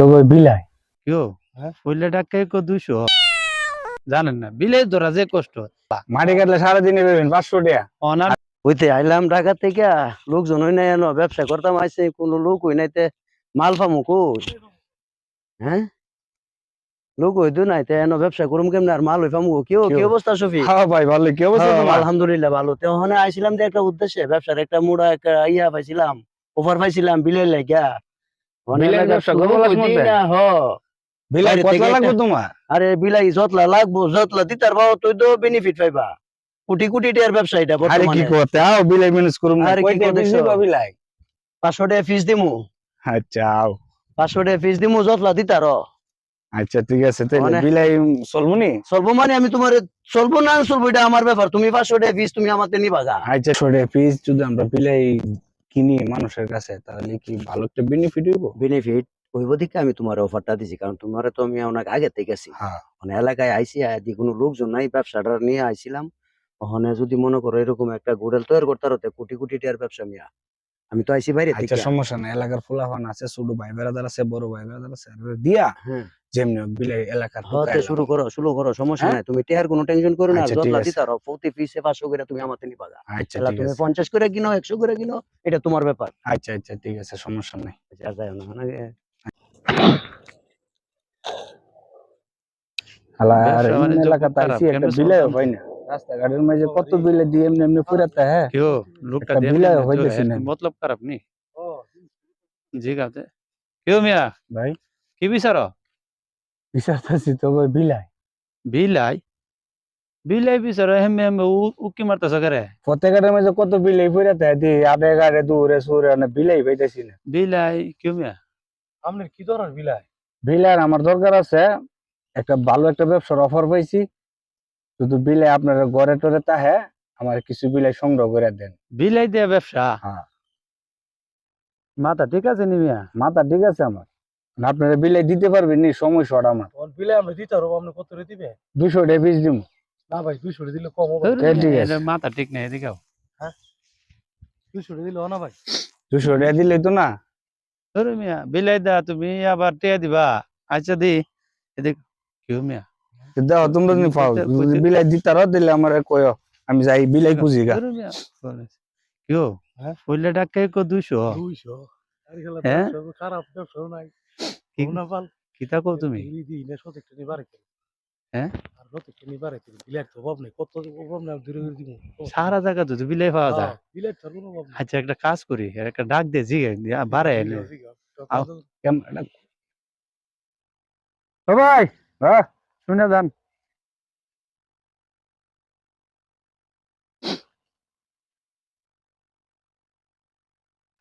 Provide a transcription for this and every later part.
তো ওই বিলাই কেউ পইলে টাকা 200 জানেন না বিলের ধরা যে কষ্ট মাটি কাটলে সারাদিনে পাবেন 500 টাকা। অনার হইতে আইলাম ঢাকা থেকে লোকজন হই নাই এনো ব্যবসা করতাম আইছে কোনো লোক হই নাইতে মাল পামু কই হ্যাঁ লোক হইতো নাইতে এনো ব্যবসা করুম কেমনে আর মাল হই পামু কি কি অবস্থা শফি হ্যাঁ ভাই ভালো, কি অবস্থা তোমার? আলহামদুলিল্লাহ ভালো তো ওখানে আইছিলাম যে একটা উদ্দেশ্যে ব্যবসার একটা মুড়া একটা ইয়া পাইছিলাম অফার পাইছিলাম বিলের লাগিয়া বিলের ব্যবসা করবো লাস্ট মধ্যে? হ বিলাই বাইরে কত থেকে লাগবে একটা- তোমার? আরে বিলাই যতলা লাগবো যতলা দিতার পাও তুই তো বেনিফিট পাইবা কোটি কোটি টাকার ব্যবসা এটা আরে কি বর্তমানে করতে আও বিলাই ম্যানেজ করুম না, আরে কি কয়টা করতেছো? বেশি দিবা বিলাই? 500 টাকা ফিস দিমু আচ্ছা আও, 500 টাকা ফিস দিমু যতলা দিতার আচ্ছা ঠিক আছে, তাহলে মানে- বিলাই চলবো নি? চলবো মানে আমি তোমার চলবো না চলবো এটা আমার ব্যাপার তুমি 500 টাকা ফিস তুমি আমাতে নিবা গা আচ্ছা ছোটে পিস যদি আমরা বিলাই কিনি মানুষের কাছে তাহলে কি ভালো একটা বেনিফিট হইব? বেনিফিট হইব দিকে আমি তোমার অফারটা দিছি কারণ তোমার তো আমি অনেক আগে থেকে আছি হ্যাঁ মানে এলাকায় আইসি আদি কোনো লোকজন নাই ব্যবসাটা নিয়ে আইছিলাম ওখানে যদি মনে করো এরকম একটা গোডেল তৈরি করতে হতে কোটি কোটি টাকার ব্যবসা মিয়া আমি তো আইসি বাইরে আচ্ছা থেকে সমস্যা নাই, এলাকার ফুলাফান আছে, ছোট ভাই বেড়াদার আছে, বড় ভাই বেড়াদার আছে, আর দিয়া হ্যাঁ যেমনি হোক বিলাই এলাকার হতে শুরু করো সমস্যা হ্যাঁ? নাই তুমি টেহার কোনো টেনশন করো না আচ্ছা, ঠিক যতলা আছে। দিতারো প্রতি পিসে 500 করে তুমি আমাতে নিবা গা আচ্ছা তাহলে ঠিক তুমি আছে, 50 করে কিনো 100 করে কিনো এটা তোমার ব্যাপার আচ্ছা আচ্ছা ঠিক আছে, সমস্যা নাই। আর যাই না মানে হালা আর ব্যবসা এমন বাণিজ্য এলাকাতে খুব খারাপ, আইছি একটা কেমনে বিলাই চলতাম? হয় না, রাস্তাঘাটের মাঝে কত বিলাই দিয়ে এমনি এমনি পুরাতে। হ্যাঁ কেউ লোকটা একটা দেখলে বিলাই না, হইতেছি না। মতলব খারাপ নি জি গাতে কেউ মিয়া ভাই কি বিচার বিচারতেছি তো ওই বিলাই বিলাই বিলাই বিচার হেমে হেমে উকি মারতেছ করে প্রত্যেকটার মাঝে কত বিলাই পুরাতে দি আডে গাড়ে দূরে সুরে না বিলাই পাইতেছি না। বিলাই কেউ মিয়া আপনার কি ধরনের বিলাই? বিলাই আমার দরকার আছে, একটা ভালো একটা ব্যবসার অফার পাইছি, শুধু বিলাই আপনার ঘরে টরে তাহে আমার কিছু বিলাই সংগ্রহ করে দেন। বিলাই দেয়া ব্যবসা হ্যাঁ মাথা ঠিক আছে নি মিয়া মাথা ঠিক আছে আমার, আপনারা বিলাই দিতে পারবেন নি? সময় শর্ট আমার, তখন বিলাই আমরা দিতে পারবো, আপনি কত করে দিবে? 200 টাকা পিস দিব। না ভাই 200 টাকা দিলে কম হবে। ধুর ঠিক মিয়া, আছে। এটা মাথা ঠিক নেই এদিকেও 200 টাকা দিলে না ভাই। 200 টাকা দিলে তো না। ধর মিয়া বিলাই দা তুমি আবার টিয়া দিবা আচ্ছা দি এদিক কেউ মিয়া তো দাও তোমরা নি পাও, যদি বিলাই দিতারো দিলে আমার কয়ো, আমি যাই বিলাই খুঁজি গা। ধর মিয়া কেউ হ্যাঁ? পইলে টাকা 200 200 আরে খেলা হ্যাঁ? ব্যবসা খারাপ ব্যবসা নাই। কি না পাল কিতা কও তুমি দি না সত্যি নিবারে কি? হ্যাঁ? আর সত্যি নিবারে কি? বিলাই তো অভাব নেই, কত অভাব না দূরে দূরে দিব। সারা জায়গা তো বিলাই পাওয়া যায় বিলাই তো কোনো অভাব নেই। আচ্ছা একটা কাজ করি এর একটা ডাক দে জিগে বাড়াই এনে আও। ও ভাই হ্যাঁ শুনে যান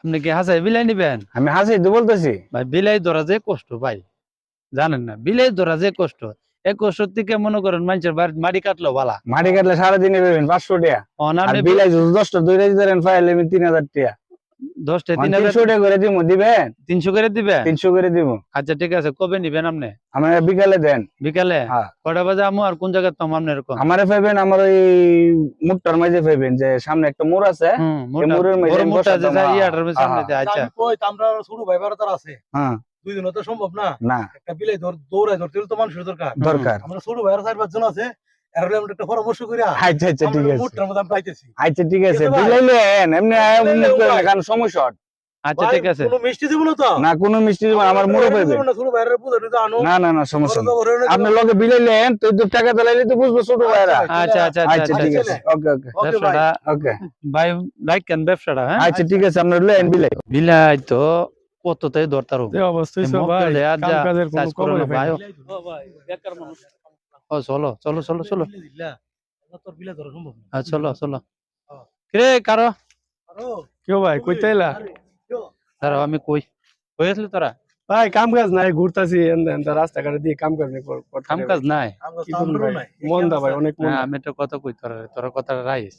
আপনি কি হাসাই বিলাই নিবেন আমি হাসি তো বলতেছি। ভাই বিলাই ধরা যে কষ্ট ভাই জানেন না বিলাই ধরা যে কষ্ট এক কষ্ট থেকে মনে করেন মানুষের মাটি কাটলো বালা মাটি কাটলে সারাদিনে পাবেন 500 টাকা, আর অনামে বিলাই যদি 10টা দুইটা দিতেন পাইলে আমি 3000 টাকা। 10টা 300 টাকা করে দিব, দিবেন? 300 করে দিবেন 300 করে দিব। আচ্ছা ঠিক আছে কবে নিবেন আপনি আমার বিকালে দেন। বিকালে হ্যাঁ কটা বাজে আমু আর কোন জায়গায় পাম আপনি এরকম আমারে পাইবেন আমার ওই মুখটার মাঝে পাইবেন, যে সামনে একটা মোড় আছে, এই মোড়ের মাঝে বড় আমি মোটা বসাতাম। যে হ্যাঁ, ইয়াটার সামনে হ্যাঁ, আচ্ছা আমি কই আমরা শুরু ভাই বারতার আছে। হ্যাঁ দুইজন তো সম্ভব না। না একটা বিলাই দৌড়ায় ধরতে তো মানুষের দরকার। দরকার। আমরা শুরু ভাইয়ের 4-5 জন আছে। এর হলে আমরা একটা পরামর্শ কইরা আচ্ছা আচ্ছা ঠিক আছে, মুঠটার মধ্যে আমি পাইতেছি। আচ্ছা ঠিক আছে, ঠিক আছে ভাই? বিলাইলেন এমনি মুখ করে না, কারণ সময় শর্ট। আচ্ছা ঠিক আছে কোনো মিষ্টি দিব না তো? না কোনো মিষ্টি দিবেন, আমার মোড়ে পাইবেন। না শুরু ভাইয়ের বুঝে তো আনো। না না না সমস্যা নেই, আচ্ছা আপনার লগে বিলাইলেন তো টাকা দিলাইলে তো বুঝবো ছোট ভাইরা। আচ্ছা আচ্ছা আচ্ছা আচ্ছা ঠিক আচ্ছা আছে, ওকে ওকে ওকে ভাই। ব্যবসাটা ওকে ভাই লাইক কেন ব্যবসাটা হ্যাঁ আচ্ছা ঠিক আছে, আপনার লেন বিলাই। বিলাই তো কতটাই দরকার হবে যে অবস্থা হইছে মক্কেল ভাই, দেয়া যা কামকাজের কোনো কাজ করে না খবরই ভাই পাই ও ভাই বেকার মানুষ ও চলো চলো চলো চলো তোর বিলে ধরা সম্ভব না। চলো চলো রে কারো কেউ ভাই কইতে আইলা? দাঁড়াও আমি কই কই আসলি তোরা ভাই কাম কাজ নাই, ঘুরতাছি রাস্তাঘাটে দিয়ে কাম কাজ নাই কাম কাজ নাই কি করুন ভাই? মন্দা ভাই অনেক না মন্দা। আমি একটা কথা কই তোরা তোর কথা রাইস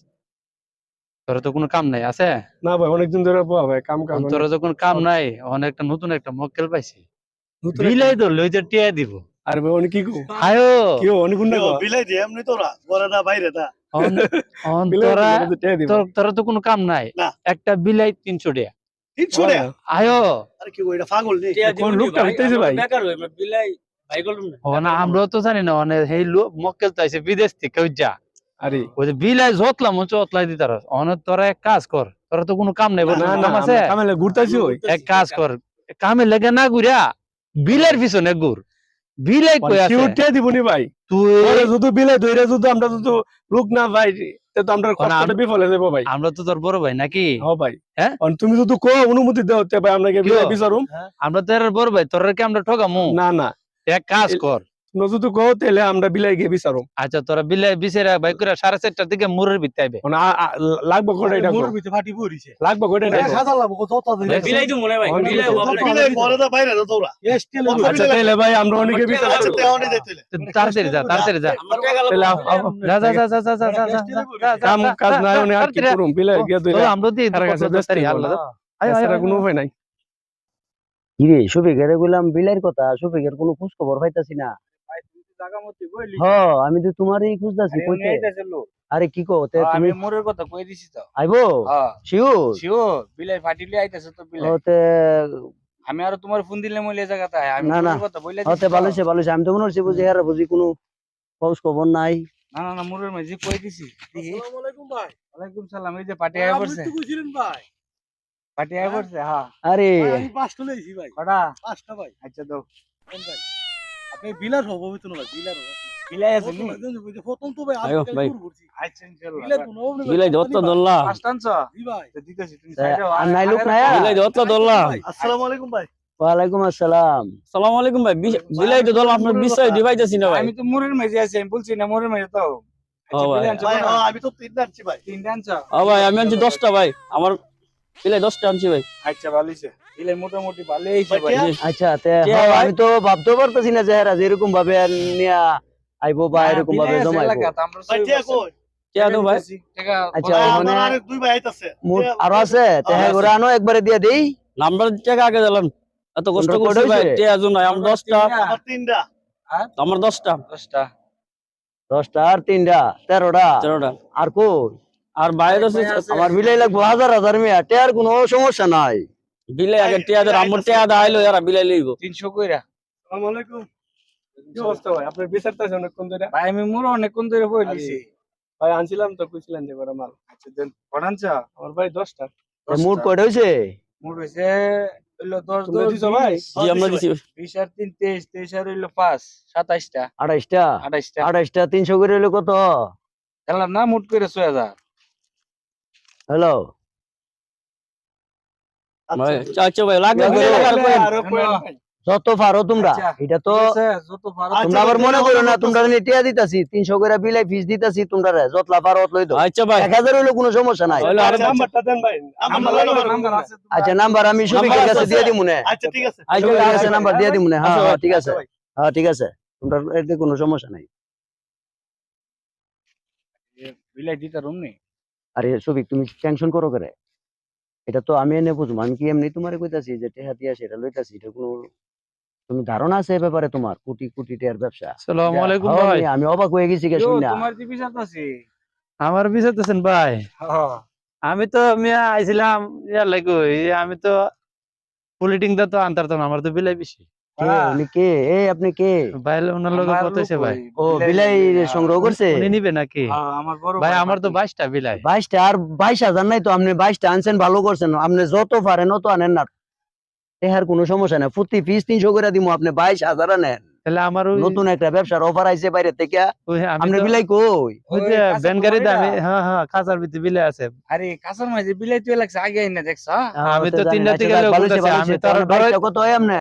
তোর তো কোনো কাম নাই আছে না ভাই অনেকদিন ধরে পাওয়া ভাই কাম কাজ তোর যখন কাম নাই অনেকটা নতুন একটা মক্কেল পাইছি নতুন বিলাই তো লইতে টিয়া দিব আর ভাই অনেক কি কো? আয়ো কেউ অনেক গুন্ডা কো? বিলাই দিয়ে এমনি তোরা ঘরে না বাইরে না অন বিলাই তোরা তো টেয়া দিব। তোরা তো কোনো কাম নাই না। একটা বিলাই 300 টাকা কিচ্ছু না আয়ো আরে কি ওইটা পাগল নেই কোন লোকটা হইতেছে ভাই ও না আমরাও তো জানি না অনেক এই লোক মক্কেল তো আইছে বিদেশ থেকে যা আরে ওই যে বিলাই যতলাম চতলাই দিতার অনেক তোরা এক কাজ কর তোরা তো কোনো কাম নেই বল না না কাম আছে কামেলে ঘুরতাছি ওই এক কাজ কর কামে লেগে না ঘুরা বিলের পিছনে ঘুর বিলাই কই আছে সিউটে দিবনি ভাই তুই ওরে যদি বিলে ধইরে যদি আমরা যদি লোক না ভাই তে তো আমরা কষ্টটা বিফলে যাব ভাই আমরা তো তোর বড় ভাই নাকি হ্যাঁ ভাই হ্যাঁ? আর তুমি যদি কো অনুমতি দাও তে ভাই আমরা কিও? বিচারুম আমরা তো এর বড় ভাই তোর কি আমরা ঠকামু না না এক কাজ কর তুমি যদি কো তাহলে আমরা বিলাই গিয়ে বিচারুম আচ্ছা তোরা বিলাই বিছেরা ভাই করে 4:30টার দিকে মুরের ভিতরে আইবে মানে লাগবে কোটা এটা মোর ভিতরে ফাটি পড়িছে লাগবে কোটা এটা সাদা লাগবো কত দিন বিলাই তো মনে ভাই বিলাই বিলে ঘরে দা বাইরে দা তোরা আচ্ছা তাহলে ভাই আমরা অনেকে বিচার আচ্ছা করব তেহনি যাইতে তাড়াতাড়ি যা তাড়াতাড়ি যা তাহলে যা যা যা যা যা যা যা কাম কাজ নাই উনি আর কি করুম বিলাই গিয়ে ধইরা আমরা দিয়ে তার কাছে ব্যস্ত হইবো আল্লাহ না। আয় এছাড়া কোনো উপায় নাই কিরে শফিকের বললাম বিলাইর কথা শফিকের কোনো খোঁজ খবর পাইতাছি না আমি তো তোমারই খুঁজতাছি কইতে আরে কি কও তে তুমি আমি মোরের কথা কই দিছি তো আইবো হ্যাঁ শিওর শিওর বিলাই ফাটিলে আইতাছে তো বিলাই ওতে আমি আর তোমার ফোন দিলে মইলে জায়গাতে আমি না, না। মোরের কথা বইলা ওতে ভালো হইছে আমি তো মনে হচ্ছে বুঝি হেরা বুঝি কোনো খোঁজ খবর নাই না না না মোরের মাঝে কই দিছি দেখি আসসালামু আলাইকুম ভাই ওয়ালাইকুম সালাম এই যে পাটি আয়া পড়ছে আপনি তো কইছিলেন ভাই পাটি আয়া পড়ছে হ্যাঁ আরে ভাই, আমি পাঁচটা লইছি ভাই কটা পাঁচটা ভাই আচ্ছা দাও কোন ভাই আপনি বিলার হবো তো না ভাই বিলার হবো বিলাই আছে নি প্রথম তো ভাই আয়ো, ভাই। আচ্ছা ইনশাআল্লাহ বিলার তো নবম বিলাই দত্ত দল্লা পাঁচটা আনছ জি ভাই তো দিতেছি তুমি তা, সাইডে আর নাই লোক নাই আর? বিলাই দত্ত দল্লা আসসালামু আলাইকুম ভাই ওয়ালাইকুম আসসালাম সালাম আলাইকুম ভাই বিলাই তো দল আপনার বিষয় দিবাইতেছি না ভাই আমি তো মোরের মাঝে আছি আমি বলছি না মোরের মাঝে তো ও ভাই। ভাই আমি তো তিনটা আনছি ভাই তিনটা আনছ ও ভাই আমি আনছি 10টা ভাই আমার বিলাই 10টা আনছি ভাই আচ্ছা ভালো হইছে বিলাই মোটামুটি ভালোই হইছে ভাই ভাই, আচ্ছা তে কে হ্যাঁ, ভাই? আমি তো ভাবতে পারতেছি না যে হেরা যেরকম ভাবে নিয়া আইবো বা এরকম ভাবে জমাইবো ভাই ঠিক কই কে আদো ভাই আচ্ছা ভাই, মানে আমার আরেক দুই ভাই আইতাছে আরো আছে তে হ্যাঁ ঘুরে আনো একবারে দিয়ে দেই নাম্বার টাকা আগে দিলাম এত কষ্ট কোনটা করছি ভাই হইছে? কে আজু নাই আমার 10টা আমার তিনটা আমার 10টা 10টা 10টা আর 3টা 13টা 13টা আর কই আর বাইরে আছে আমার বিলাই লাগবো হাজার হাজার মিয়া টেয়ার কোনো সমস্যা নাই বিলাই আগে টিয়া দে আমার টিয়া দা আইলো এরা বিলাই লইবো 300 কইরা আসসালামু আলাইকুম কি অবস্থা ভাই আপনার বিচারতাছেন অনেকক্ষণ ধরে ভাই আমি মোর অনেকক্ষণ ধরে বইলিছি ভাই আনছিলাম তো কইছিলেন যে বড় মাল আচ্ছা দেন পড়ানছ আমার ভাই 10টা মুড কয়টা হইছে মোর হইছে হইলো 10 তোমরা দিছো ভাই জি আমরা দিছি 20 আর 3 23 23 আর হইলো 5 27টা 28টা 28টা 28টা 300 করে হইলো কত খেলার না মুট করে 6000 হ্যালো ভাই চাচা ভাই লাগবে লাগবে, করে লাগবে। করেন। আরো কয়েন ভাই যত পারো তোমরা আচ্ছা, এটা তো ঠিক আছে, যত পারো আচ্ছা, তোমরা আবার ঠিক মনে আছে, করো না আমরা তোমরা টিয়া দিতাছি 300 করে বিলাই ফিস দিতাছি তোমরা যতলা পারো অতলাই দাও আচ্ছা ভাই 1000 হইলো কোনো সমস্যা নাই হইলো আরে আচ্ছা, নাম্বারটা দেন ভাই নাম্বার আছে তো আচ্ছা নাম্বার আমি শফিকের কাছে দিয়ে দিমু নে আচ্ছা ঠিক আছে আচ্ছা শফিকের ভাই, কাছে আচ্ছা নাম্বার দিয়ে দিমু নে হ্যাঁ আচ্ছা হ্যাঁ ভাই, ঠিক আছে হ্যাঁ ঠিক আছে তোমরা এতে কোনো সমস্যা নাই বিলাই দিতে রুম নেই আরে শফিক তুমি টেনশন করো করে এটা তো আমি এনে বুঝবো আমি কি এমনি তোমারে কইতাছি যে টেহা দিয়া সেটা লইতাছি এটা কোনো তুমি ধারণা আছে এ ব্যাপারে তোমার কোটি কোটি টাকার ব্যবসা আসসালামু আলাইকুম হ্যাঁ, ভাই আমি অবাক হয়ে গেছি কে ইয়ো, শুনা তোমার কি বিচার আছে আমার বিচারতেছেন ভাই হ্যাঁ আমি তো মিয়া আইছিলাম ইয়ার লাগো আমি তো পলিটিং দা তো আনতারতাম না, আমার তো বিলাই বেশি কে উনি কে এই আপনি কে ভাই ওনার লগে কত হইছে ভাই ও বিলাই সংগ্রহ করছে উনি নিবে নাকি আমার বড় ভাই আমার তো 22টা বিলাই 22টা আর 22,000 নাই তো আপনি 22টা আনছেন ভালো করছেন আপনি যত পারেন অত আনেন না টেহার কোনো সমস্যা নাই প্রতি পিস 300 করে দিমু আপনি 22,000 আনেন তাহলে আমার ওই নতুন একটা ব্যবসার অফার আইছে বাইরে থেকে ওই আমি আপনি তো বিলাই কই ওই যে ওই কাঁচা ভ্যান গাড়িতে আমি পকোড়া। হ্যাঁ হ্যাঁ খাঁচার ভিতরে বিলাই আছে আরে কাঁচার মাঝে বিলাই তুই লাগছে আগে না দেখছ আমি তো তো জানি 3টা না, থেকে আচ্ছা, লোক ভালো হইছে, বলতেছি, ভালো আমি হইছে। তো আর তাহলে 22টা কত হয় আপনি